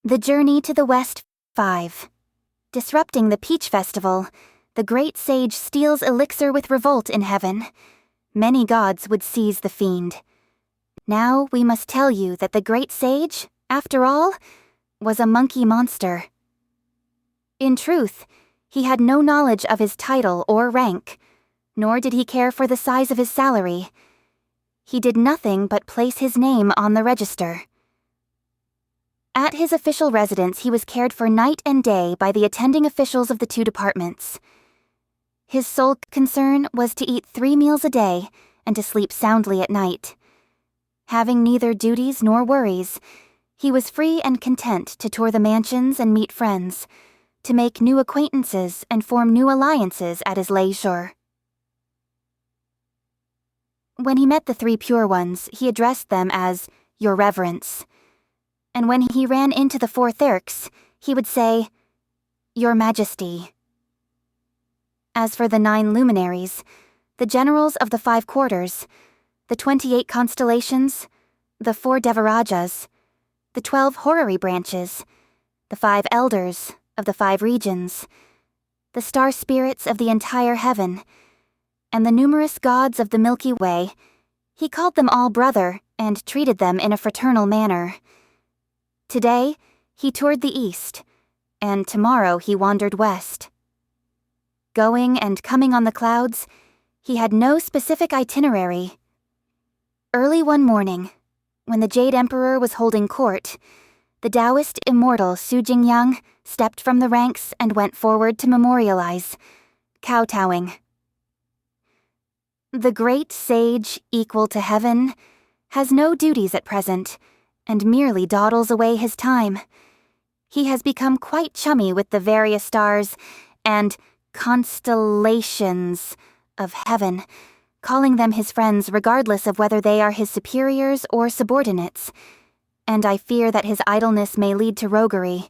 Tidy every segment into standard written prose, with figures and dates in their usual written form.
The Journey to the West 5. Disrupting the Peach Festival, the great sage steals elixir with revolt in heaven. Many gods would seize the fiend. Now we must tell you that the great sage, after all, was a monkey monster. In truth, he had no knowledge of his title or rank, nor did he care for the size of his salary. He did nothing but place his name on the register. At his official residence, he was cared for night and day by the attending officials of the two departments. His sole concern was to eat 3 meals a day and to sleep soundly at night. Having neither duties nor worries, he was free and content to tour the mansions and meet friends, to make new acquaintances and form new alliances at his leisure. When he met the 3 pure ones, he addressed them as "Your Reverence." And when he ran into the 4 Thirks, he would say, "Your Majesty." As for the 9 luminaries, the generals of the 5 quarters, the 28 constellations, the 4 Devarajas, the 12 horary branches, the 5 elders of the 5 regions, the star spirits of the entire heaven, and the numerous gods of the Milky Way, he called them all brother and treated them in a fraternal manner. Today, he toured the east, and tomorrow he wandered west. Going and coming on the clouds, he had no specific itinerary. Early one morning, when the Jade Emperor was holding court, the Taoist immortal Su Jingyang stepped from the ranks and went forward to memorialize, kowtowing. The great sage, equal to heaven, has no duties at present, and merely dawdles away his time. He has become quite chummy with the various stars and constellations of heaven, calling them his friends regardless of whether they are his superiors or subordinates, and I fear that his idleness may lead to roguery.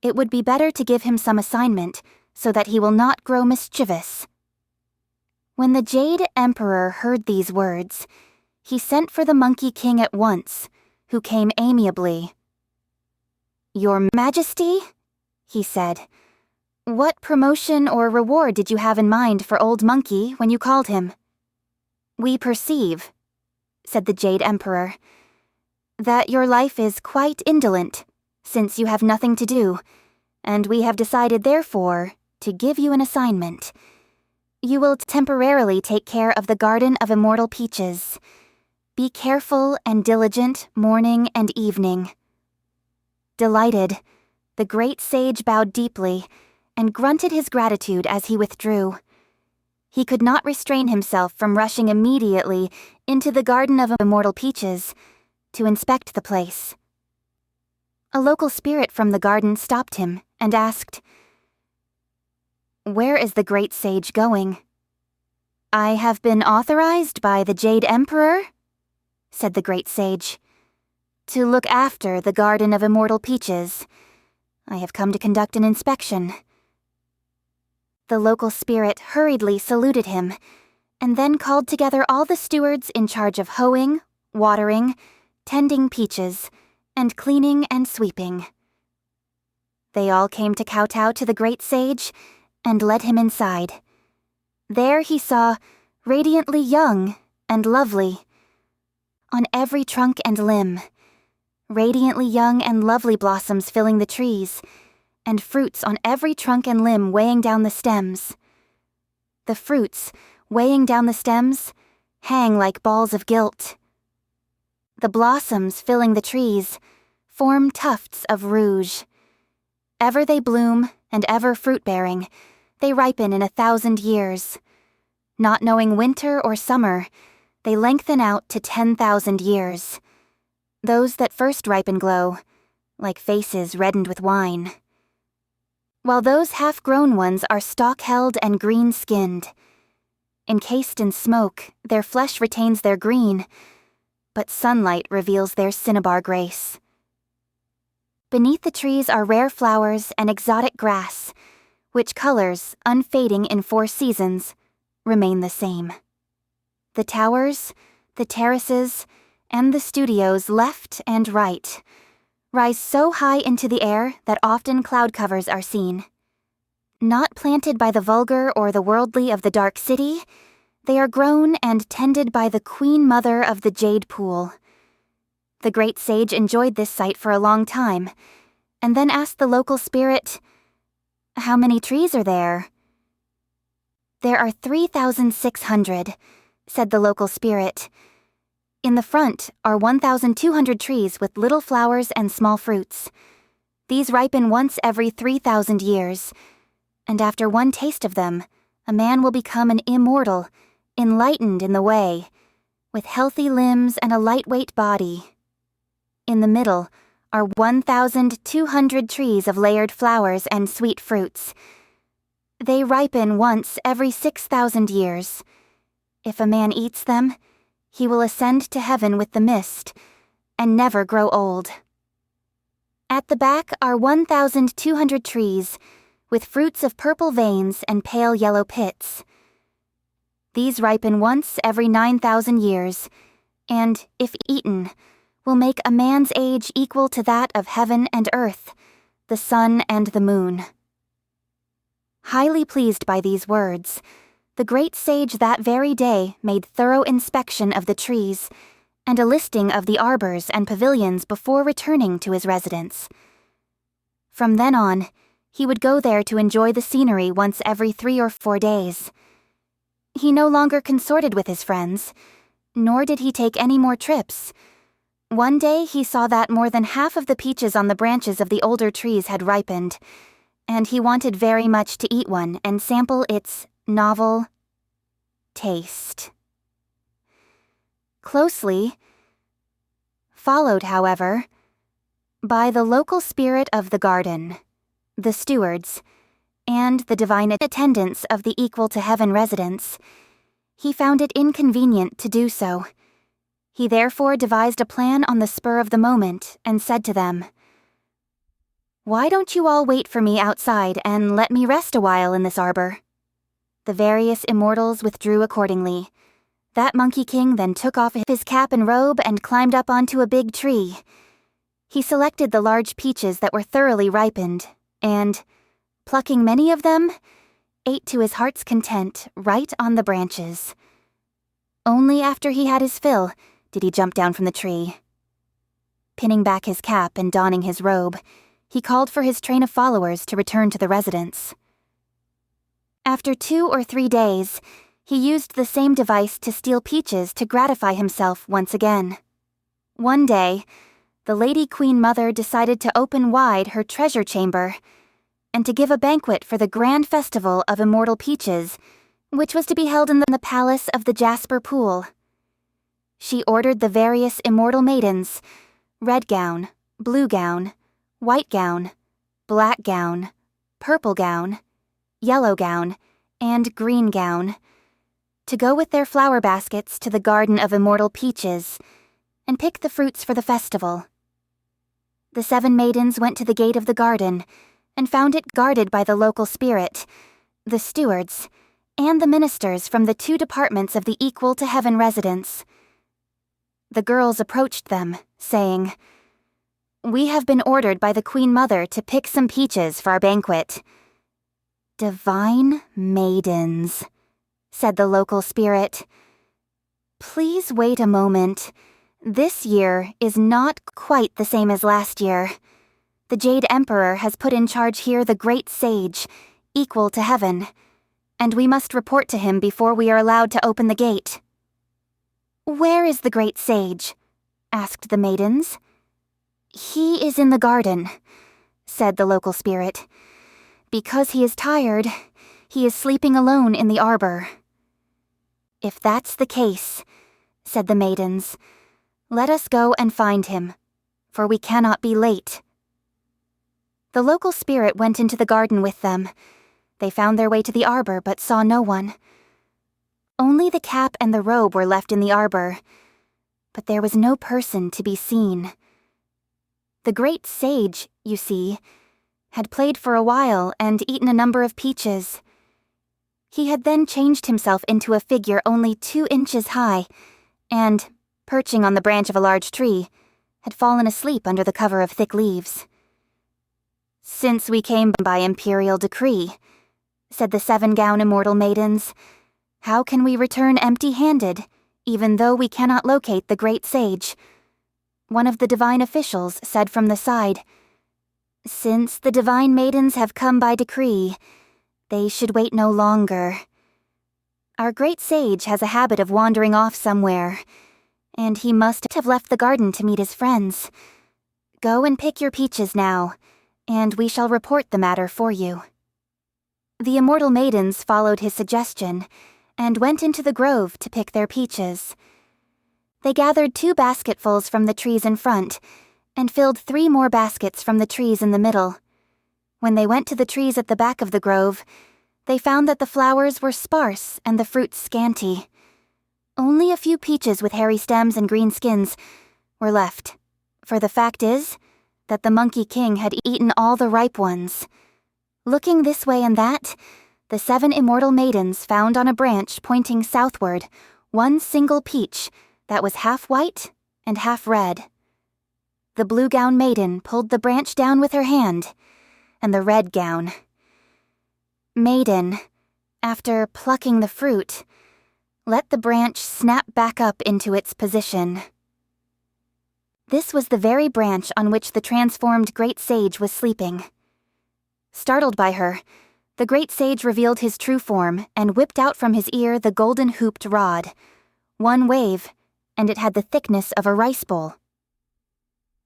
It would be better to give him some assignment, so that he will not grow mischievous. When the Jade Emperor heard these words, he sent for the Monkey King at once, who came amiably. "Your Majesty," he said, "what promotion or reward did you have in mind for Old Monkey when you called him?" "We perceive," said the Jade Emperor, "that your life is quite indolent, since you have nothing to do, and we have decided, therefore, to give you an assignment. You will temporarily take care of the Garden of Immortal Peaches. Be careful and diligent morning and evening." Delighted, the great sage bowed deeply and grunted his gratitude as he withdrew. He could not restrain himself from rushing immediately into the Garden of Immortal Peaches to inspect the place. A local spirit from the garden stopped him and asked, "Where is the great sage going?" "I have been authorized by the Jade Emperor," said the great sage, "to look after the Garden of Immortal Peaches. I have come to conduct an inspection." The local spirit hurriedly saluted him, and then called together all the stewards in charge of hoeing, watering, tending peaches, and cleaning and sweeping. They all came to kowtow to the great sage and led him inside. There he saw, radiantly young and lovely, on every trunk and limb, radiantly young and lovely blossoms filling the trees, and fruits on every trunk and limb weighing down the stems. The fruits, weighing down the stems, hang like balls of gilt. The blossoms filling the trees form tufts of rouge. Ever they bloom, and ever fruit-bearing, they ripen in 1,000 years. Not knowing winter or summer, they lengthen out to 10,000 years. Those that first ripen glow, like faces reddened with wine, while those half-grown ones are stalk-held and green-skinned. Encased in smoke, their flesh retains their green, but sunlight reveals their cinnabar grace. Beneath the trees are rare flowers and exotic grass, which colors, unfading in 4 seasons, remain the same. The towers, the terraces, and the studios left and right, rise so high into the air that often cloud covers are seen. Not planted by the vulgar or the worldly of the dark city, they are grown and tended by the Queen Mother of the Jade Pool. The great sage enjoyed this sight for a long time, and then asked the local spirit, "How many trees are there?" "There are 3,600, said the local spirit. "In the front are 1,200 trees with little flowers and small fruits. These ripen once every 3,000 years, and after one taste of them, a man will become an immortal, enlightened in the way, with healthy limbs and a lightweight body. In the middle are 1,200 trees of layered flowers and sweet fruits. They ripen once every 6,000 years. If a man eats them, he will ascend to heaven with the mist, and never grow old. At the back are 1,200 trees, with fruits of purple veins and pale yellow pits. These ripen once every 9,000 years, and, if eaten, will make a man's age equal to that of heaven and earth, the sun and the moon." Highly pleased by these words, the great sage that very day made thorough inspection of the trees, and a listing of the arbors and pavilions before returning to his residence. From then on, he would go there to enjoy the scenery once every 3 or 4 days. He no longer consorted with his friends, nor did he take any more trips. One day he saw that more than half of the peaches on the branches of the older trees had ripened, and he wanted very much to eat one and sample its novel taste. Closely followed, however, by the local spirit of the garden, the stewards, and the divine attendants of the equal to heaven residence, he found it inconvenient to do so. He therefore devised a plan on the spur of the moment and said to them, "Why don't you all wait for me outside and let me rest a while in this arbor?" The various immortals withdrew accordingly. That Monkey King then took off his cap and robe and climbed up onto a big tree. He selected the large peaches that were thoroughly ripened, and, plucking many of them, ate to his heart's content right on the branches. Only after he had his fill did he jump down from the tree. Pinning back his cap and donning his robe, he called for his train of followers to return to the residence. After 2 or 3 days, he used the same device to steal peaches to gratify himself once again. One day, the Lady Queen Mother decided to open wide her treasure chamber and to give a banquet for the grand festival of immortal peaches, which was to be held in the palace of the Jasper Pool. She ordered the various immortal maidens, red gown, blue gown, white gown, black gown, purple gown, yellow gown, and green gown, to go with their flower baskets to the garden of immortal peaches and pick the fruits for the festival. The 7 maidens went to the gate of the garden and found it guarded by the local spirit, the stewards, and the ministers from the 2 departments of the equal to heaven residence. The girls approached them, saying, "We have been ordered by the Queen Mother to pick some peaches for our banquet." "Divine maidens," said the local spirit. "Please wait a moment. This year is not quite the same as last year. The Jade Emperor has put in charge here the great sage, equal to heaven, and we must report to him before we are allowed to open the gate." "Where is the great sage?" asked the maidens. "He is in the garden," said the local spirit. "Because he is tired, he is sleeping alone in the arbor." "If that's the case," said the maidens, "let us go and find him, for we cannot be late." The local spirit went into the garden with them. They found their way to the arbor but saw no one. Only the cap and the robe were left in the arbor, but there was no person to be seen. The great sage, you see, had played for a while and eaten a number of peaches. He had then changed himself into a figure only 2 inches high, and, perching on the branch of a large tree, had fallen asleep under the cover of thick leaves. "Since we came by imperial decree," said the 7-gown immortal maidens, "how can we return empty-handed, even though we cannot locate the great sage?" One of the divine officials said from the side, "Since the divine maidens have come by decree, they should wait no longer. Our great sage has a habit of wandering off somewhere, and he must have left the garden to meet his friends. Go and pick your peaches now, and we shall report the matter for you." The immortal maidens followed his suggestion and went into the grove to pick their peaches. They gathered 2 basketfuls from the trees in front and filled 3 more baskets from the trees in the middle. When they went to the trees at the back of the grove, they found that the flowers were sparse and the fruit scanty. Only a few peaches with hairy stems and green skins were left, for the fact is that the Monkey King had eaten all the ripe ones. Looking this way and that, the 7 immortal maidens found on a branch pointing southward 1 single peach that was half white and half red. The blue gown maiden pulled the branch down with her hand, and the red gown maiden, after plucking the fruit, let the branch snap back up into its position. This was the very branch on which the transformed great sage was sleeping. Startled by her, the great sage revealed his true form and whipped out from his ear the golden hooped rod. 1 wave, and it had the thickness of a rice bowl.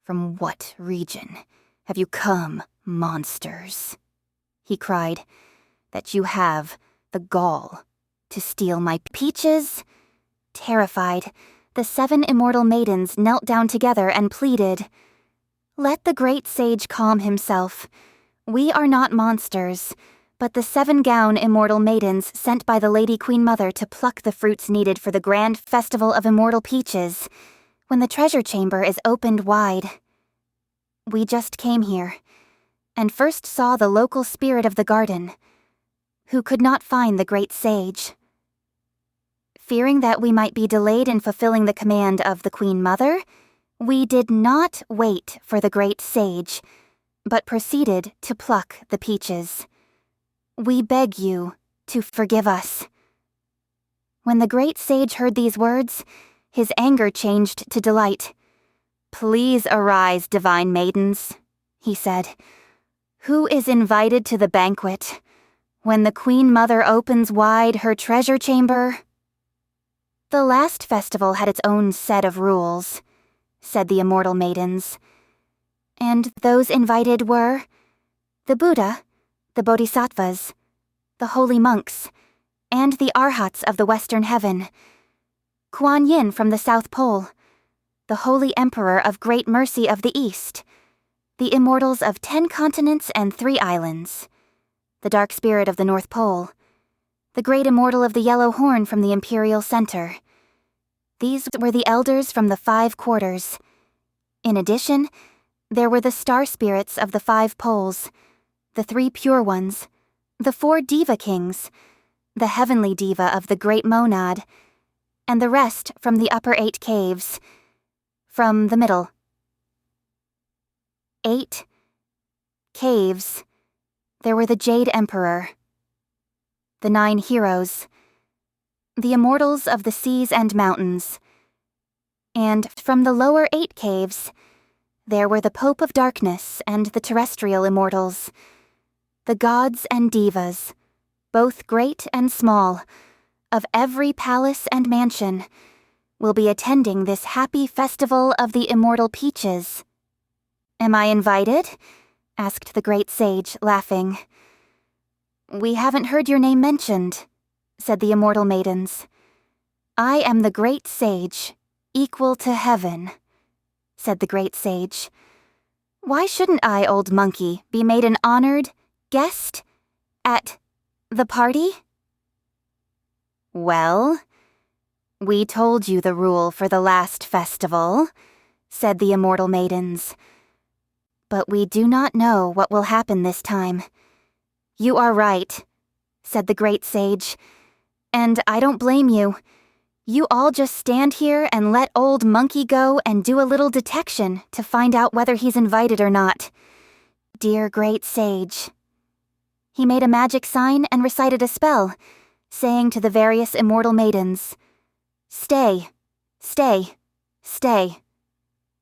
"From what region have you come, monsters?" he cried, "that you have the gall to steal my peaches?" Terrified, the 7 immortal maidens knelt down together and pleaded, "Let the great sage calm himself. We are not monsters, but the 7-gown immortal maidens sent by the Lady Queen Mother to pluck the fruits needed for the grand festival of immortal peaches, when the treasure chamber is opened wide. We just came here, and first saw the local spirit of the garden, who could not find the great sage. Fearing that we might be delayed in fulfilling the command of the Queen Mother, we did not wait for the great sage, but proceeded to pluck the peaches. We beg you to forgive us." When the great sage heard these words, his anger changed to delight. "Please arise, divine maidens," he said. "Who is invited to the banquet when the Queen Mother opens wide her treasure chamber?" "The last festival had its own set of rules," said the immortal maidens. "And those invited were the Buddha, the Bodhisattvas, the holy monks, and the Arhats of the Western Heaven, Kuan Yin from the South Pole, the Holy Emperor of Great Mercy of the East, the immortals of 10 continents and 3 islands, the Dark Spirit of the North Pole, the Great Immortal of the Yellow Horn from the Imperial Center. These were the elders from the 5 quarters. In addition, there were the star spirits of the 5 poles, the 3 pure ones, the 4 diva kings, the heavenly diva of the Great Monad, and the rest from the upper 8 caves, from the middle. 8 caves. There were the Jade Emperor, the 9 heroes, the immortals of the seas and mountains, and from the lower 8 caves, there were the Pope of Darkness and the terrestrial immortals, the gods and divas, both great and small, of every palace and mansion, will be attending this happy festival of the immortal peaches. "Am I invited?" asked the great sage, laughing. "We haven't heard your name mentioned," said the immortal maidens. "I am the great sage, equal to heaven," said the great sage. "Why shouldn't I, old monkey, be made an honored guest at the party?" "Well, we told you the rule for the last festival," said the immortal maidens. "But we do not know what will happen this time." "You are right," said the great sage, "and I don't blame you. You all just stand here and let old monkey go and do a little detection to find out whether he's invited or not. Dear great sage." He made a magic sign and recited a spell, saying to the various immortal maidens, "Stay, stay, stay."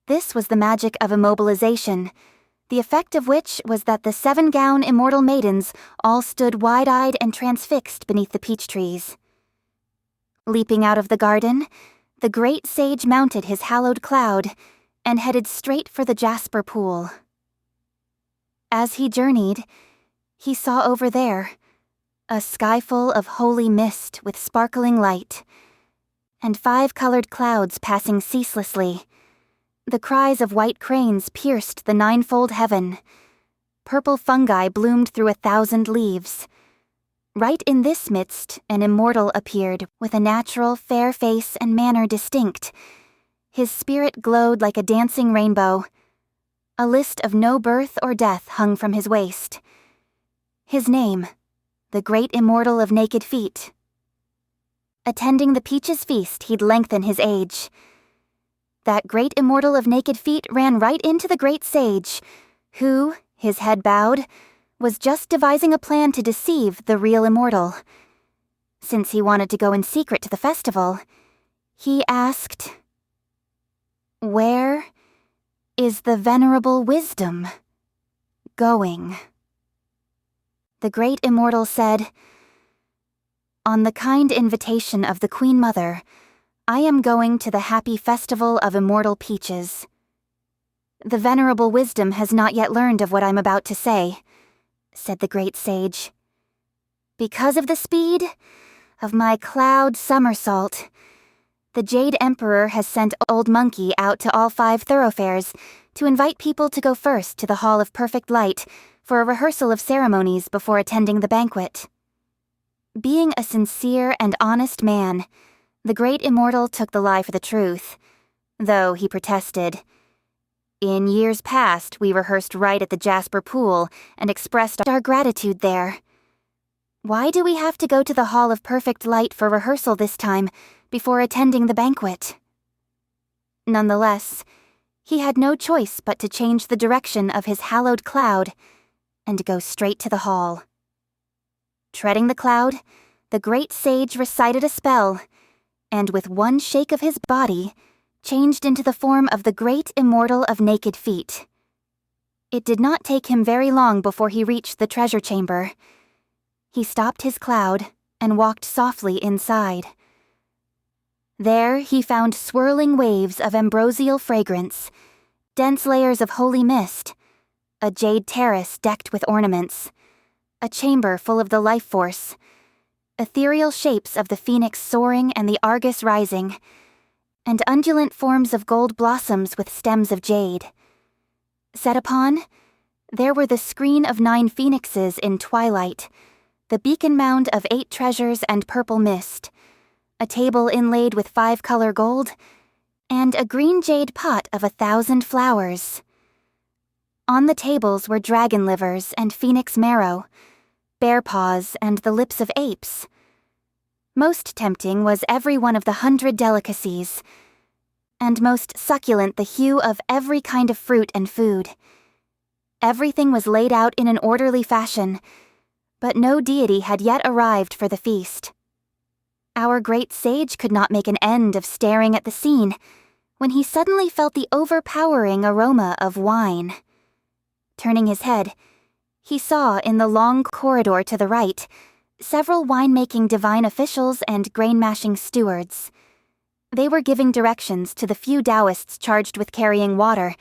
This was the magic of immobilization, the effect of which was that the 7-gown immortal maidens all stood wide-eyed and transfixed beneath the peach trees. Leaping out of the garden, the great sage mounted his hallowed cloud and headed straight for the jasper pool. As he journeyed, he saw over there a sky full of holy mist with sparkling light, and 5-colored clouds passing ceaselessly. The cries of white cranes pierced the 9-fold heaven. Purple fungi bloomed through 1,000 leaves. Right in this midst, an immortal appeared with a natural, fair face and manner distinct. His spirit glowed like a dancing rainbow. A list of no birth or death hung from his waist. His name, the great immortal of naked feet. Attending the Peaches feast, he'd lengthen his age. That great immortal of naked feet ran right into the great sage, who, his head bowed, was just devising a plan to deceive the real immortal. Since he wanted to go in secret to the festival, he asked, "Where is the venerable wisdom going?" The great immortal said, "On the kind invitation of the Queen Mother, I am going to the happy festival of immortal peaches. The venerable wisdom has not yet learned of what I'm about to say," said the great sage. "Because of the speed of my cloud somersault, the Jade Emperor has sent Old Monkey out to all 5 thoroughfares to invite people to go first to the Hall of Perfect Light for a rehearsal of ceremonies before attending the banquet." Being a sincere and honest man, the great immortal took the lie for the truth, though he protested. "In years past, we rehearsed right at the Jasper Pool and expressed our gratitude there. Why do we have to go to the Hall of Perfect Light for rehearsal this time before attending the banquet?" Nonetheless, he had no choice but to change the direction of his hallowed cloud and go straight to the hall. Treading the cloud, the great sage recited a spell, and with one shake of his body, changed into the form of the great immortal of naked feet. It did not take him very long before he reached the treasure chamber. He stopped his cloud and walked softly inside. There he found swirling waves of ambrosial fragrance, dense layers of holy mist, a jade terrace decked with ornaments, a chamber full of the life force, ethereal shapes of the phoenix soaring and the Argus rising, and undulant forms of gold blossoms with stems of jade. Set upon, there were the screen of 9 phoenixes in twilight, the beacon mound of 8 treasures and purple mist, a table inlaid with 5-color gold, and a green jade pot of 1,000 flowers. On the tables were dragon livers and phoenix marrow, bear paws and the lips of apes. Most tempting was every one of the 100 delicacies, and most succulent the hue of every kind of fruit and food. Everything was laid out in an orderly fashion, but no deity had yet arrived for the feast. Our great sage could not make an end of staring at the scene when he suddenly felt the overpowering aroma of wine. Turning his head, he saw in the long corridor to the right several wine-making divine officials and grain-mashing stewards. They were giving directions to the few Taoists charged with carrying water,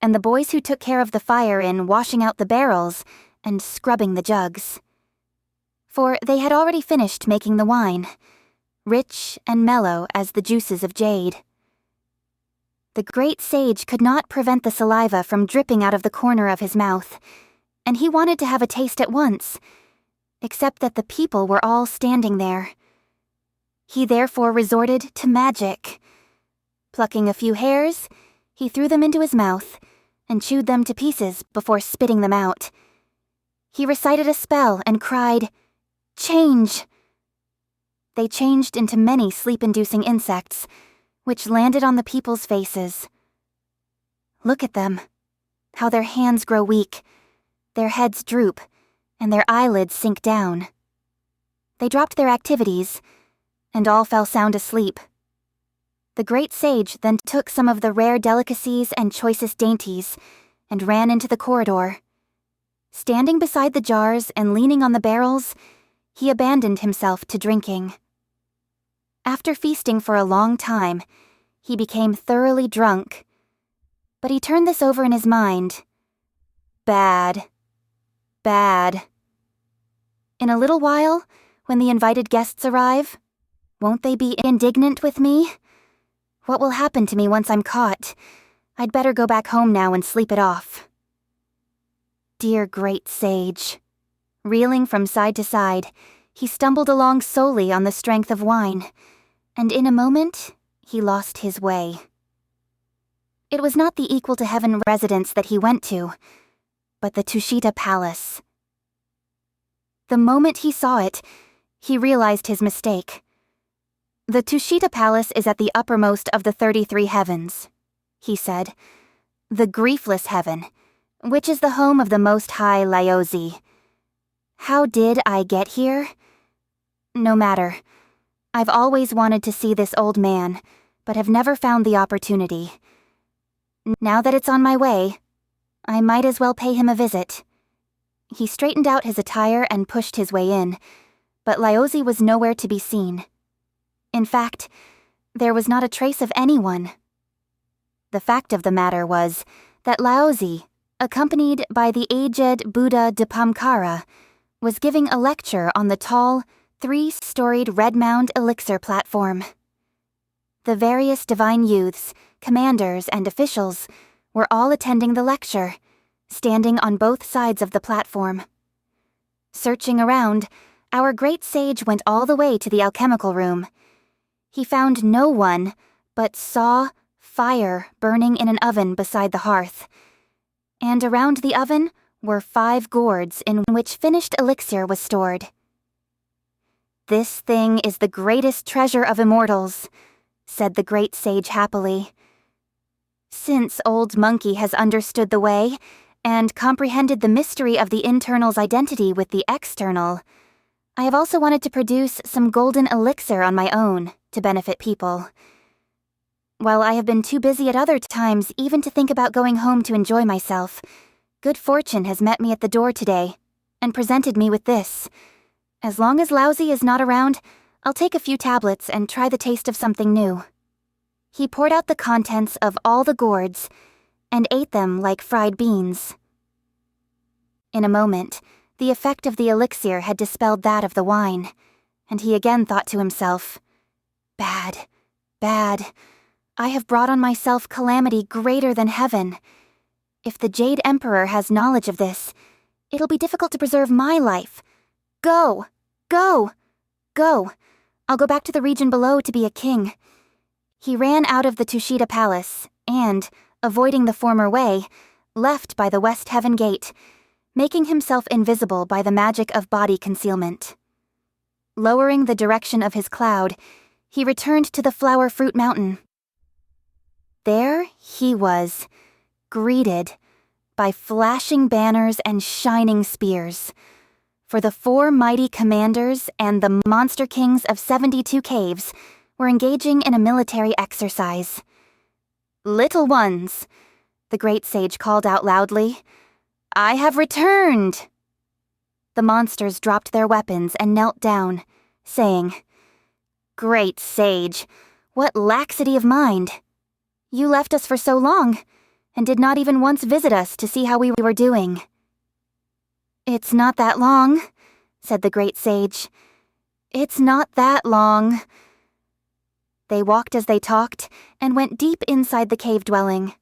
and the boys who took care of the fire in washing out the barrels and scrubbing the jugs. For they had already finished making the wine, rich and mellow as the juices of jade. The great sage could not prevent the saliva from dripping out of the corner of his mouth, and he wanted to have a taste at once, except that the people were all standing there. He therefore resorted to magic. Plucking a few hairs, he threw them into his mouth and chewed them to pieces before spitting them out. He recited a spell and cried, "Change!" they changed into many sleep-inducing insects, which landed on the people's faces. Look at them. How their hands grow weak, their heads droop, and their eyelids sink down. They dropped their activities, and all fell sound asleep. The great sage then took some of the rare delicacies and choicest dainties and ran into the corridor. Standing beside the jars and leaning on the barrels, he abandoned himself to drinking. After feasting for a long time, he became thoroughly drunk. But he turned this over in his mind. Bad. Bad. In a little while, when the invited guests arrive, won't they be indignant with me? What will happen to me once I'm caught? I'd better go back home now and sleep it off. Dear great sage. Reeling from side to side, he stumbled along solely on the strength of wine, and in a moment, he lost his way. It was not the Equal to Heaven residence that he went to, but the Tushita Palace. The moment he saw it, he realized his mistake. The Tushita Palace is at the uppermost of the 33 heavens, he said. The griefless heaven, which is the home of the Most High Lyozi. How did I get here? No matter. I've always wanted to see this old man, but have never found the opportunity. Now that it's on my way, I might as well pay him a visit. He straightened out his attire and pushed his way in, but Lyozi was nowhere to be seen. In fact, there was not a trace of anyone. The fact of the matter was that Lyozi, accompanied by the aged Buddha Dipamkara, was giving a lecture on the tall, 3-storied red mound elixir platform. The various divine youths, commanders, and officials were all attending the lecture, standing on both sides of the platform. Searching around, our great sage went all the way to the alchemical room. He found no one, but saw fire burning in an oven beside the hearth. And around the oven were 5 gourds in which finished elixir was stored. This thing is the greatest treasure of immortals, said the great sage happily. Since Old Monkey has understood the way and comprehended the mystery of the internal's identity with the external, I have also wanted to produce some golden elixir on my own to benefit people. While I have been too busy at other times even to think about going home to enjoy myself, good fortune has met me at the door today and presented me with this. As long as Lousy is not around, I'll take a few tablets and try the taste of something new. He poured out the contents of all the gourds and ate them like fried beans. In a moment, the effect of the elixir had dispelled that of the wine, and he again thought to himself, Bad, bad. I have brought on myself calamity greater than heaven. If the Jade Emperor has knowledge of this, it'll be difficult to preserve my life. Go! Go! Go! I'll go back to the region below to be a king. He ran out of the Tushita Palace and, avoiding the former way, left by the West Heaven Gate, making himself invisible by the magic of body concealment. Lowering the direction of his cloud, he returned to the Flower Fruit Mountain. There he was, greeted by flashing banners and shining spears. For the 4 mighty commanders and the monster kings of 72 caves were engaging in a military exercise. Little ones, the great sage called out loudly, I have returned! The monsters dropped their weapons and knelt down, saying, Great sage, what laxity of mind! You left us for so long, and did not even once visit us to see how we were doing. It's not that long, said the great sage. It's not that long. They walked as they talked, and went deep inside the cave dwelling.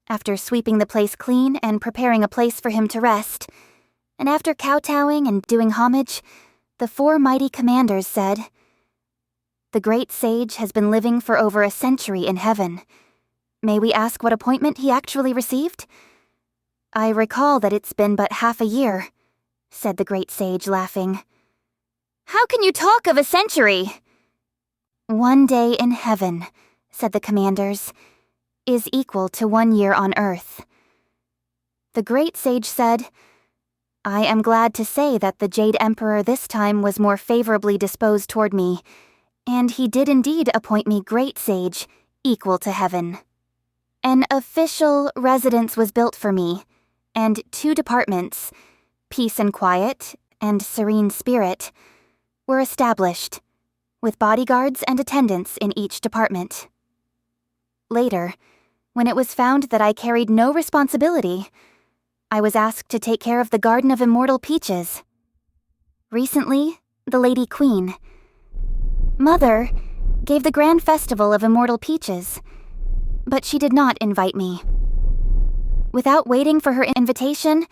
After sweeping the place clean and preparing a place for him to rest, and after kowtowing and doing homage, the 4 mighty commanders said, The great sage has been living for over a century in heaven. May we ask what appointment he actually received? I recall that it's been but half a year, said the great sage, laughing. How can you talk of a century? 1 day in heaven, said the commanders, is equal to 1 year on earth. The great sage said, I am glad to say that the Jade Emperor this time was more favorably disposed toward me, and he did indeed appoint me great sage, equal to heaven. An official residence was built for me, and 2 departments, peace and quiet and serene spirit, were established, with bodyguards and attendants in each department. Later, when it was found that I carried no responsibility, I was asked to take care of the Garden of Immortal Peaches. Recently, the Lady Queen, Mother, gave the Grand Festival of Immortal Peaches, but she did not invite me. Without waiting for her invitation,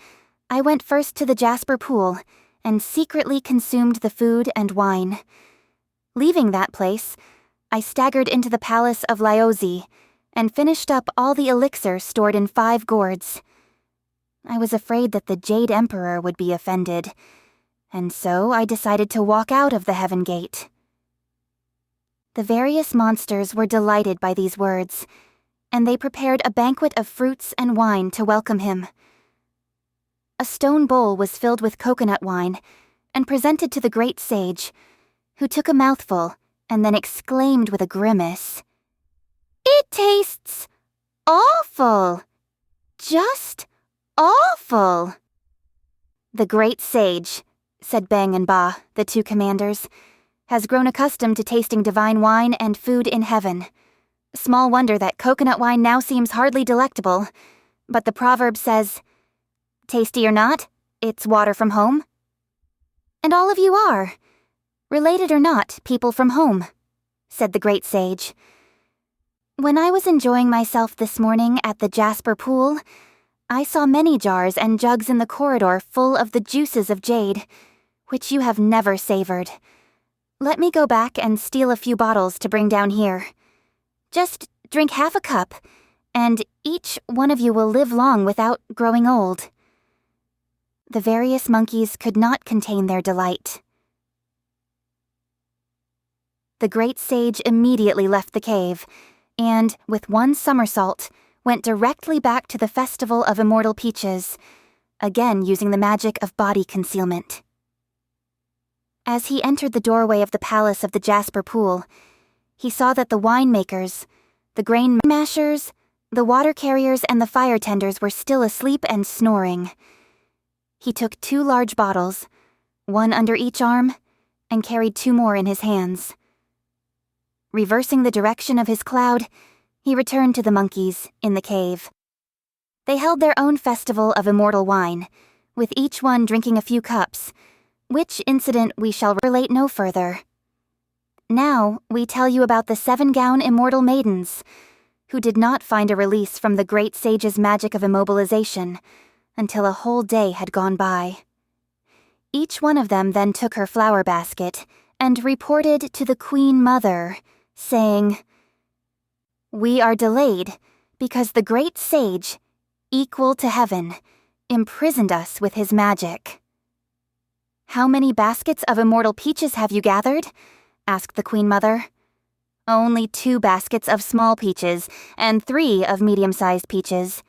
I went first to the Jasper Pool and secretly consumed the food and wine. Leaving that place, I staggered into the palace of Lyozi and finished up all the elixir stored in 5 gourds. I was afraid that the Jade Emperor would be offended, and so I decided to walk out of the Heaven Gate. The various monsters were delighted by these words, and they prepared a banquet of fruits and wine to welcome him. A stone bowl was filled with coconut wine and presented to the great sage, who took a mouthful and then exclaimed with a grimace, It tastes awful! Just awful! The great sage, said Bang and Ba, the 2 commanders, has grown accustomed to tasting divine wine and food in heaven. Small wonder that coconut wine now seems hardly delectable, but the proverb says, tasty or not, it's water from home. And all of you are, related or not, people from home, said the great sage. When I was enjoying myself this morning at the Jasper Pool, I saw many jars and jugs in the corridor full of the juices of jade, which you have never savored. Let me go back and steal a few bottles to bring down here. Just drink half a cup, and each one of you will live long without growing old. The various monkeys could not contain their delight. The great sage immediately left the cave, and, with 1 somersault, went directly back to the Festival of Immortal Peaches, again using the magic of body concealment. As he entered the doorway of the palace of the Jasper Pool, he saw that the winemakers, the grain mashers, the water carriers, and the fire tenders were still asleep and snoring. He took 2 large bottles, 1 under each arm, and carried 2 more in his hands. Reversing the direction of his cloud, he returned to the monkeys in the cave. They held their own festival of immortal wine, with each one drinking a few cups, which incident we shall relate no further. Now we tell you about the 7-gown immortal maidens, who did not find a release from the great sage's magic of immobilization until a whole day had gone by. Each one of them then took her flower basket and reported to the Queen Mother, saying, We are delayed because the great sage, equal to heaven, imprisoned us with his magic. How many baskets of immortal peaches have you gathered? Asked the Queen Mother. Only 2 baskets of small peaches and 3 of medium-sized peaches,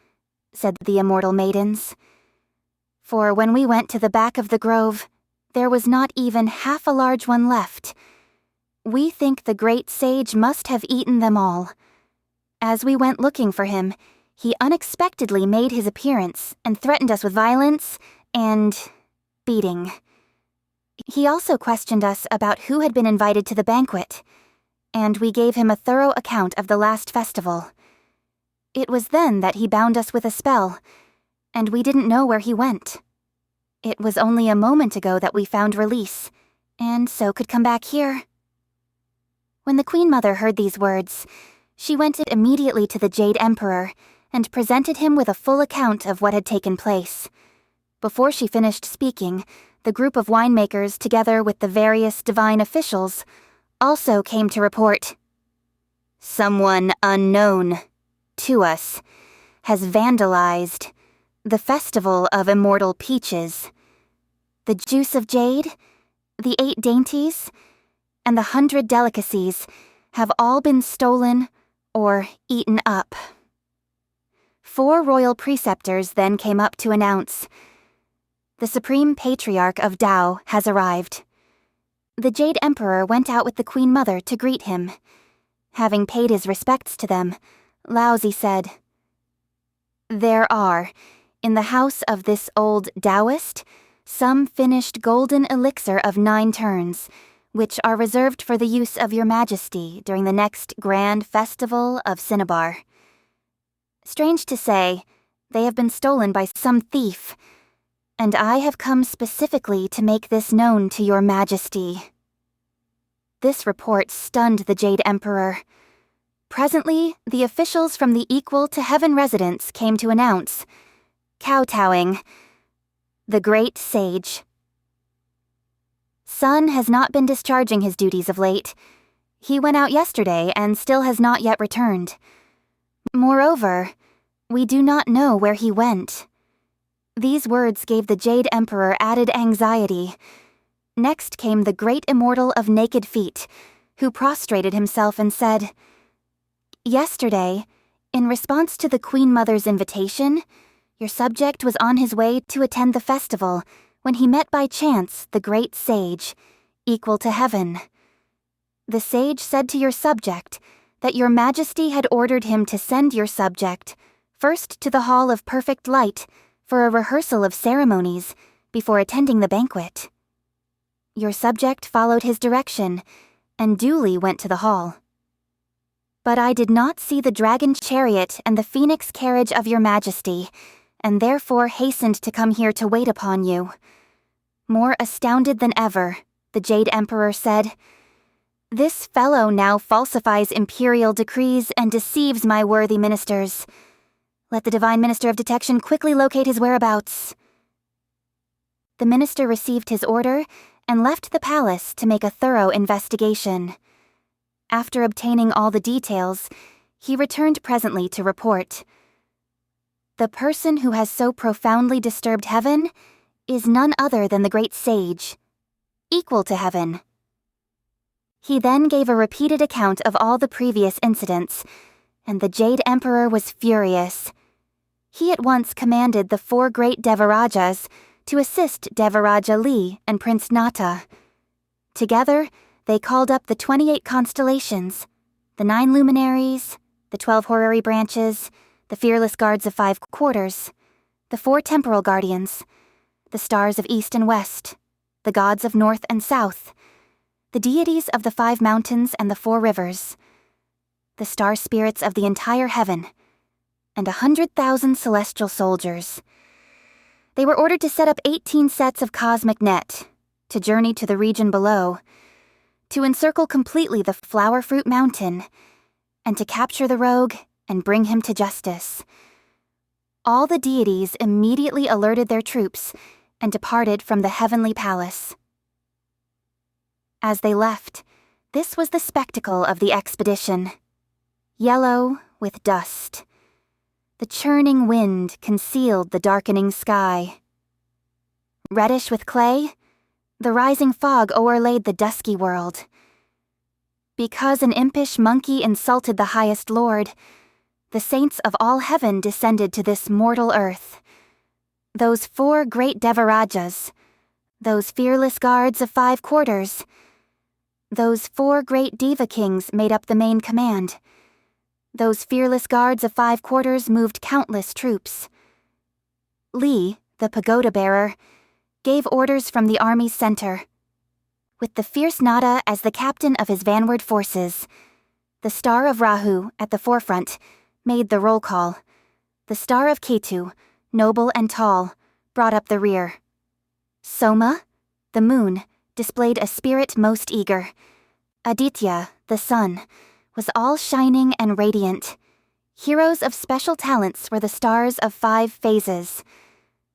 said the immortal maidens. For when we went to the back of the grove, there was not even half a large one left. We think the great sage must have eaten them all. As we went looking for him, he unexpectedly made his appearance and threatened us with violence and beating. He also questioned us about who had been invited to the banquet, and we gave him a thorough account of the last festival. It was then that he bound us with a spell, and we didn't know where he went. It was only a moment ago that we found release, and so could come back here. When the Queen Mother heard these words, she went immediately to the Jade Emperor and presented him with a full account of what had taken place. Before she finished speaking, the group of winemakers, together with the various divine officials, also came to report. Someone unknown to us has vandalized the Festival of Immortal Peaches. The juice of jade the 8 dainties, and the 100 delicacies have all been stolen or eaten up. 4 royal preceptors then came up to announce, "The Supreme Patriarch of Tao has arrived." The Jade Emperor went out with the Queen Mother to greet him. Having paid his respects to them, Laozi said, "There are, in the house of this old Taoist, some finished golden elixir of 9 turns, which are reserved for the use of your majesty during the next grand festival of Cinnabar. Strange to say, they have been stolen by some thief, and I have come specifically to make this known to your majesty." This report stunned the Jade Emperor. Presently, the officials from the Equal to Heaven residence came to announce, kowtowing, "The Great Sage. Sun has not been discharging his duties of late. He went out yesterday and still has not yet returned. Moreover, we do not know where he went." These words gave the Jade Emperor added anxiety. Next came the great immortal of naked feet, who prostrated himself and said, "Yesterday, in response to the Queen Mother's invitation, your subject was on his way to attend the festival when he met by chance the great sage, Equal to Heaven. The sage said to your subject that your majesty had ordered him to send your subject first to the Hall of Perfect Light for a rehearsal of ceremonies before attending the banquet. Your subject followed his direction and duly went to the hall. But I did not see the dragon chariot and the phoenix carriage of your majesty, and therefore hastened to come here to wait upon you." More astounded than ever, the Jade Emperor said, "This fellow now falsifies imperial decrees and deceives my worthy ministers. Let the Divine Minister of Detection quickly locate his whereabouts." The minister received his order and left the palace to make a thorough investigation. After obtaining all the details, he returned presently to report, "The person who has so profoundly disturbed heaven is none other than the great sage, Equal to Heaven." He then gave a repeated account of all the previous incidents, and the Jade Emperor was furious. He at once commanded the 4 great Devarajas to assist Devaraja Li and Prince Nata. Together, they called up the 28 constellations, the 9 luminaries, the 12 horary branches, the fearless guards of 5 quarters, the 4 temporal guardians, the stars of east and west, the gods of north and south, the deities of the 5 mountains and the 4 rivers, the star spirits of the entire heaven, and 100,000 celestial soldiers. They were ordered to set up 18 sets of cosmic net, to journey to the region below, to encircle completely the Flower Fruit Mountain, and to capture the rogue and bring him to justice. All the deities immediately alerted their troops and departed from the heavenly palace. As they left, this was the spectacle of the expedition. Yellow with dust. The churning wind concealed the darkening sky. Reddish with clay, the rising fog o'erlaid the dusky world. Because an impish monkey insulted the highest lord, the saints of all heaven descended to this mortal earth. Those 4 great Devarajas, those fearless guards of 5 quarters, those 4 great Diva Kings made up the main command. Those fearless guards of 5 quarters moved countless troops. Li, the pagoda bearer, gave orders from the army's center. With the fierce Nada as the captain of his vanward forces, the star of Rahu at the forefront made the roll call. The star of Ketu, noble and tall, brought up the rear. Soma, the moon, displayed a spirit most eager. Aditya, the sun, was all shining and radiant. Heroes of special talents were the stars of 5 phases.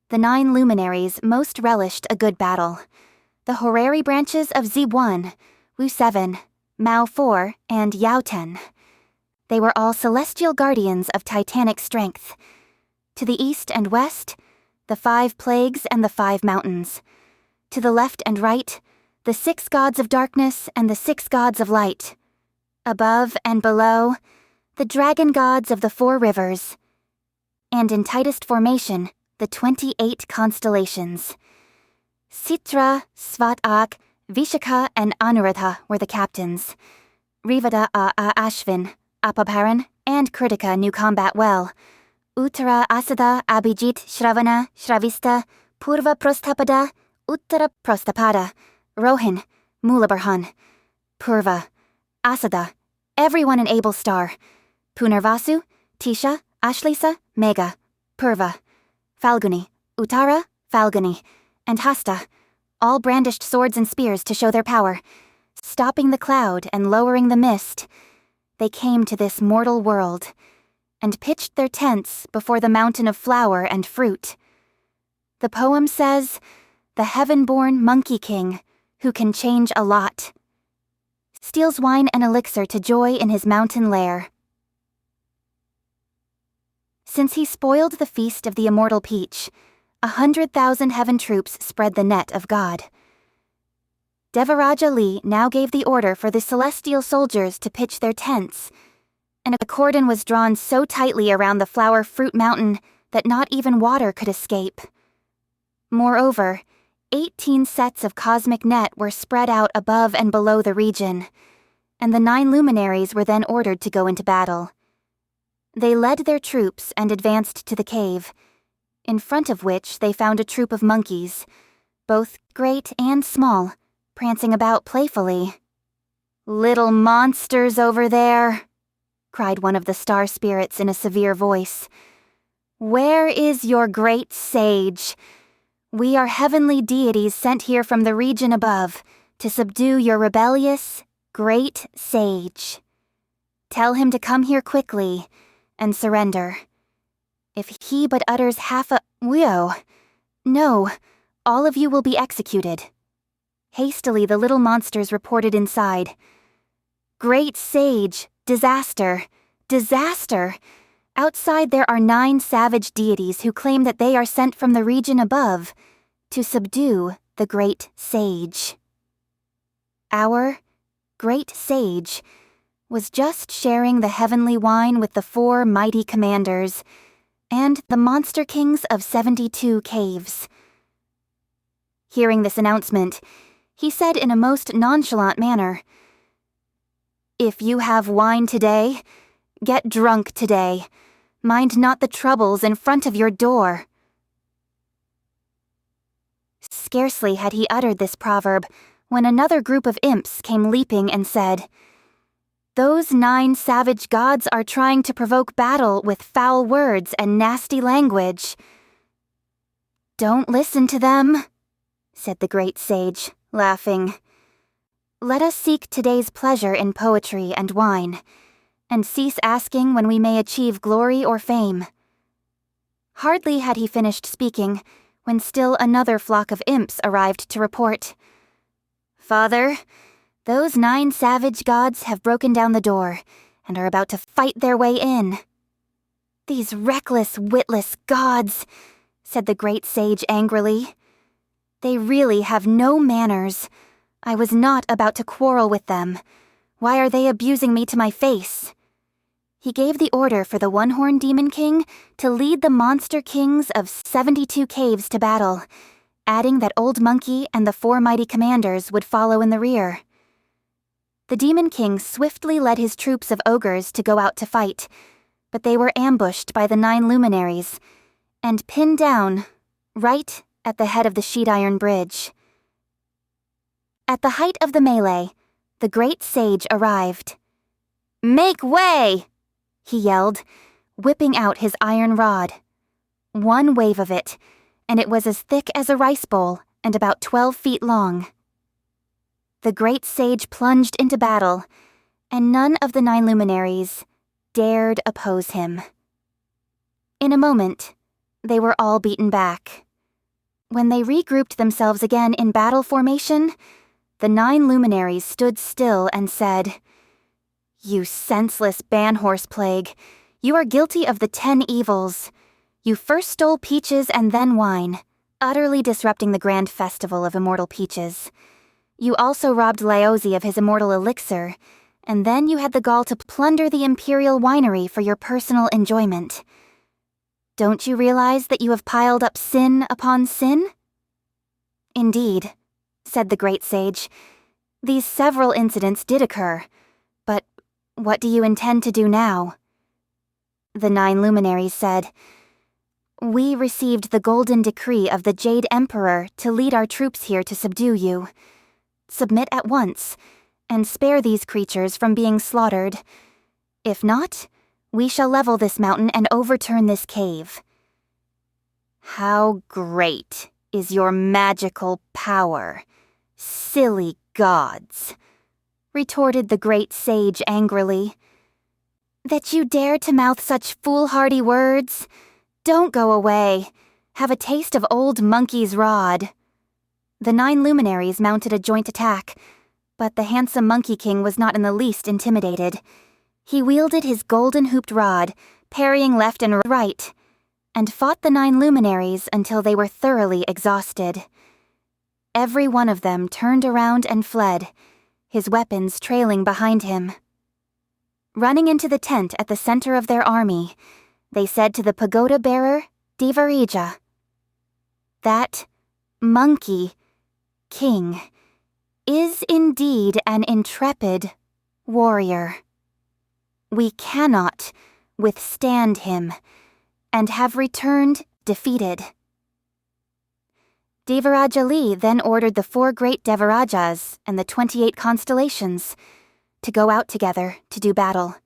The 9 luminaries most relished a good battle. The horary branches of Z1, Wu7, Mao 4, and Yao 10. They were all celestial guardians of titanic strength. To the east and west, the 5 plagues and the 5 mountains. To the left and right, the 6 gods of darkness and the 6 gods of light. Above and below, the dragon gods of the 4 rivers. And in tightest formation, the 28 constellations. Sitra, Svatak, Vishaka, and Anuradha were the captains. Rivada Ashvin, Apaparan, and Kritika knew combat well. Uttara Asada, Abhijit, Shravana, Shravista, Purva Prostapada, Uttara Prostapada, Rohin, Mulabarhan, Purva, Asada, everyone an able star. Punarvasu, Tisha, Ashlisa, Megha, Purva, Falguni, Uttara, Falguni, and Hasta, all brandished swords and spears to show their power. Stopping the cloud and lowering the mist, they came to this mortal world, and pitched their tents before the mountain of flower and fruit. The poem says, the heaven-born Monkey King, who can change a lot, steals wine and elixir to joy in his mountain lair. Since he spoiled the feast of the immortal peach, 100,000 heaven troops spread the net of God. Devaraja Lee now gave the order for the celestial soldiers to pitch their tents, and a cordon was drawn so tightly around the flower fruit mountain that not even water could escape. Moreover, 18 sets of cosmic net were spread out above and below the region, and the 9 luminaries were then ordered to go into battle. They led their troops and advanced to the cave, in front of which they found a troop of monkeys, both great and small, prancing about playfully. "Little monsters over there," cried one of the star spirits in a severe voice. "Where is your great sage? We are heavenly deities sent here from the region above to subdue your rebellious, great sage. Tell him to come here quickly and surrender. If he but utters half a no, all of you will be executed." Hastily, the little monsters reported inside. "Great sage, disaster, disaster! Outside there are 9 savage deities who claim that they are sent from the region above to subdue the great sage." Our great sage was just sharing the heavenly wine with the 4 mighty commanders and the monster kings of 72 caves. Hearing this announcement, he said in a most nonchalant manner, "If you have wine today, get drunk today. Mind not the troubles in front of your door." Scarcely had he uttered this proverb when another group of imps came leaping and said, "Those 9 savage gods are trying to provoke battle with foul words and nasty language." "Don't listen to them," said the great sage, laughing. "Let us seek today's pleasure in poetry and wine, and cease asking when we may achieve glory or fame." Hardly had he finished speaking when still another flock of imps arrived to report. "Father, those 9 savage gods have broken down the door and are about to fight their way in." "These reckless, witless gods," said the great sage angrily. "They really have no manners. I was not about to quarrel with them. Why are they abusing me to my face?" He gave the order for the one-horned demon king to lead the monster kings of 72 caves to battle, adding that Old Monkey and the 4 mighty commanders would follow in the rear. The demon king swiftly led his troops of ogres to go out to fight, but they were ambushed by the 9 luminaries and pinned down right at the head of the sheet iron bridge. At the height of the melee, the great sage arrived. "Make way!" he yelled, whipping out his iron rod. One wave of it, and it was as thick as a rice bowl and about 12 feet long. The great sage plunged into battle, and none of the 9 luminaries dared oppose him. In a moment, they were all beaten back. When they regrouped themselves again in battle formation, the 9 luminaries stood still and said, "You senseless ban-horse plague, you are guilty of the 10 evils. You first stole peaches and then wine, utterly disrupting the grand festival of immortal peaches. You also robbed Laozi of his immortal elixir, and then you had the gall to plunder the Imperial Winery for your personal enjoyment. Don't you realize that you have piled up sin upon sin? Indeed, said the great sage. These several incidents did occur, but what do you intend to do now? The 9 luminaries said, We received the golden decree of the Jade Emperor to lead our troops here to subdue you. Submit at once, and spare these creatures from being slaughtered. If not, we shall level this mountain and overturn this cave. How great is your magical power, silly gods, retorted the great sage angrily. That you dare to mouth such foolhardy words? Don't go away. Have a taste of old monkey's rod. The 9 luminaries mounted a joint attack, but the handsome Monkey King was not in the least intimidated. He wielded his golden-hooped rod, parrying left and right, and fought the 9 luminaries until they were thoroughly exhausted. Every one of them turned around and fled, his weapons trailing behind him. Running into the tent at the center of their army, they said to the pagoda-bearer, Divarija, That Monkey King is indeed an intrepid warrior. We cannot withstand him, and have returned defeated. Devarajali then ordered the 4 great Devarajas and the 28 constellations to go out together to do battle.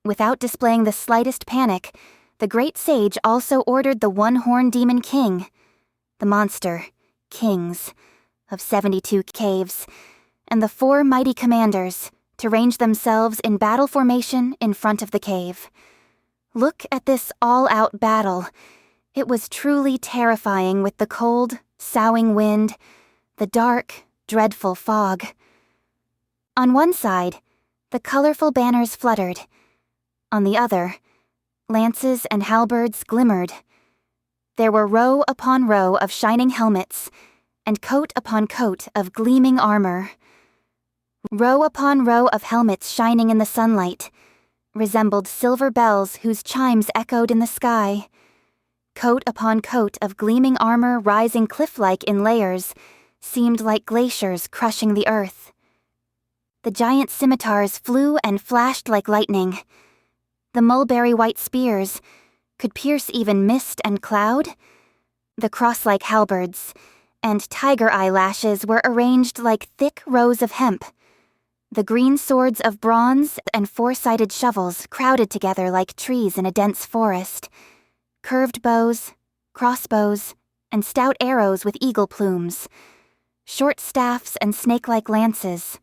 Without displaying the slightest panic, the great sage also ordered the one-horned demon king, the monster kings of 72 caves, and the 4 mighty commanders to range themselves in battle formation in front of the cave. Look at this all-out battle. It was truly terrifying with the cold, soughing wind, the dark, dreadful fog. On one side, the colorful banners fluttered. On the other, lances and halberds glimmered. There were row upon row of shining helmets, and coat upon coat of gleaming armor. Row upon row of helmets shining in the sunlight resembled silver bells whose chimes echoed in the sky. Coat upon coat of gleaming armor rising cliff-like in layers seemed like glaciers crushing the earth. The giant scimitars flew and flashed like lightning. The mulberry-white spears could pierce even mist and cloud. The cross-like halberds and tiger-eye lashes were arranged like thick rows of hemp. The green swords of bronze and 4-sided shovels crowded together like trees in a dense forest. Curved bows, crossbows, and stout arrows with eagle plumes. Short staffs and snake-like lances.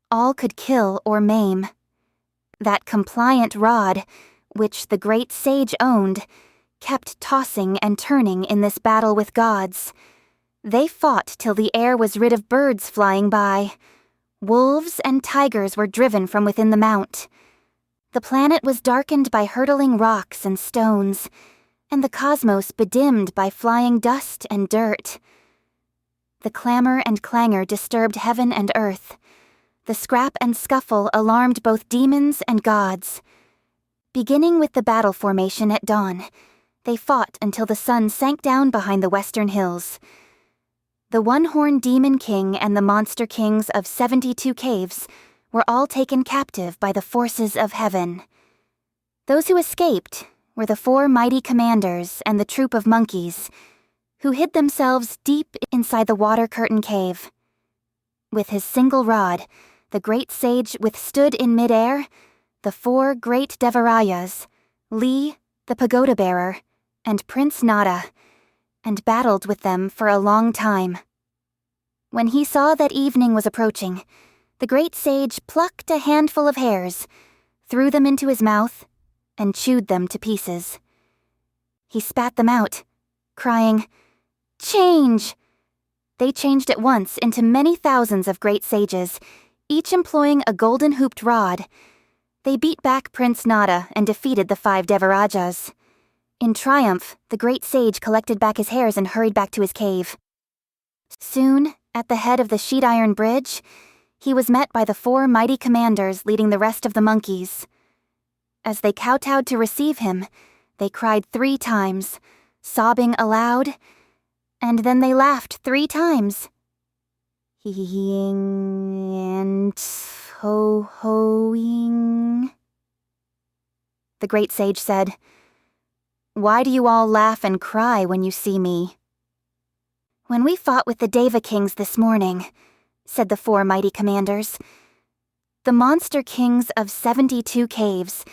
All could kill or maim. That compliant rod, which the great sage owned, kept tossing and turning in this battle with gods. They fought till the air was rid of birds flying by. Wolves and tigers were driven from within the mount. The planet was darkened by hurtling rocks and stones, and the cosmos bedimmed by flying dust and dirt. The clamor and clangor disturbed heaven and earth. The scrap and scuffle alarmed both demons and gods. Beginning with the battle formation at dawn, they fought until the sun sank down behind the western hills. The one-horned demon king and the monster kings of 72 caves were all taken captive by the forces of heaven. Those who escaped were the 4 mighty commanders and the troop of monkeys, who hid themselves deep inside the water curtain cave. With his single rod, the great sage withstood in midair the 4 great Devarayas, Li, the pagoda-bearer, and Prince Nada, and battled with them for a long time. When he saw that evening was approaching, the great sage plucked a handful of hairs, threw them into his mouth, and chewed them to pieces. He spat them out, crying, "Change!" They changed at once into many thousands of great sages, each employing a golden-hooped rod. They beat back Prince Nada and defeated the 5 Devarajas. In triumph, the great sage collected back his hairs and hurried back to his cave. Soon, At the head of the sheet iron bridge, he was met by the 4 mighty commanders leading the rest of the monkeys. As they kowtowed to receive him, they cried 3 times, sobbing aloud, and then they laughed 3 times. Hee-hee-ing and ho-hoing. The great sage said, "Why do you all laugh and cry when you see me?" "When we fought with the Deva kings this morning," said the 4 mighty commanders, "the monster kings of 72 caves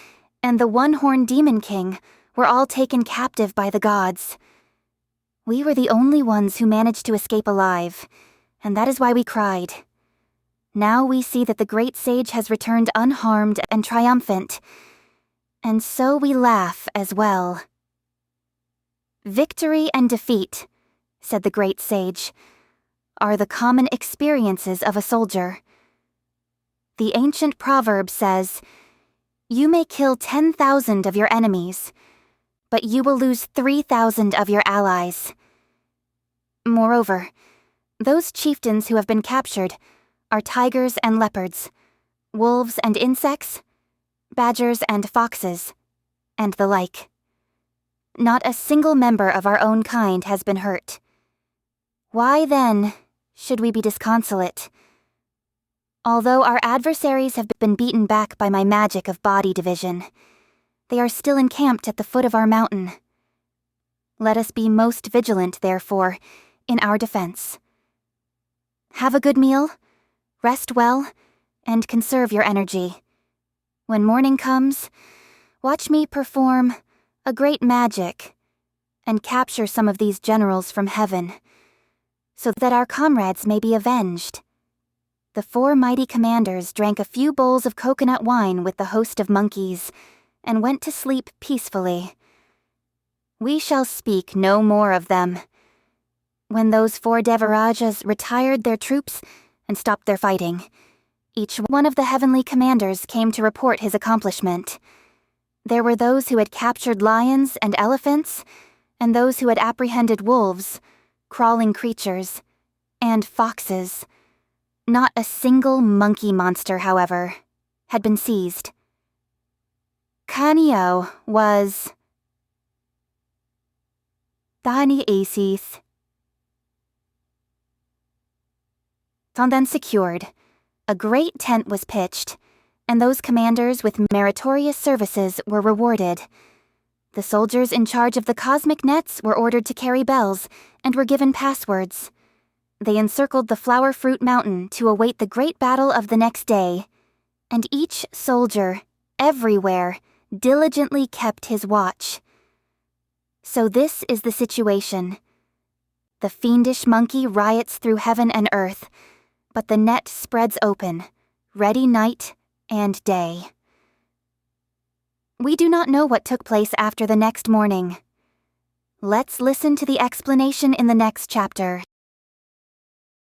and the one-horned demon king were all taken captive by the gods. We were the only ones who managed to escape alive, and that is why we cried. Now we see that the great sage has returned unharmed and triumphant, and so we laugh as well." "Victory and defeat," said the great sage, "are the common experiences of a soldier. The ancient proverb says, 'You may kill 10,000 of your enemies, but you will lose 3,000 of your allies.' Moreover, those chieftains who have been captured are tigers and leopards, wolves and insects, badgers and foxes, and the like. Not a single member of our own kind has been hurt. Why, then, should we be disconsolate? Although our adversaries have been beaten back by my magic of body division, they are still encamped at the foot of our mountain. Let us be most vigilant, therefore, in our defense. Have a good meal, rest well, and conserve your energy. When morning comes, watch me perform a great magic and capture some of these generals from heaven, so that our comrades may be avenged." The 4 mighty commanders drank a few bowls of coconut wine with the host of monkeys and went to sleep peacefully. We shall speak no more of them. When those 4 Devarajas retired their troops and stopped their fighting, each one of the heavenly commanders came to report his accomplishment. There were those who had captured lions and elephants, and those who had apprehended wolves, crawling creatures, and foxes. Not a single monkey monster, however, had been seized. Kanio was Dani Asis. Then secured, a great tent was pitched, and those commanders with meritorious services were rewarded. The soldiers in charge of the cosmic nets were ordered to carry bells and were given passwords. They encircled the flower fruit mountain to await the great battle of the next day, and each soldier, everywhere, diligently kept his watch. So this is the situation. The fiendish monkey riots through heaven and earth, but the net spreads open, ready night and day. We do not know what took place after the next morning. Let's listen to the explanation in the next chapter.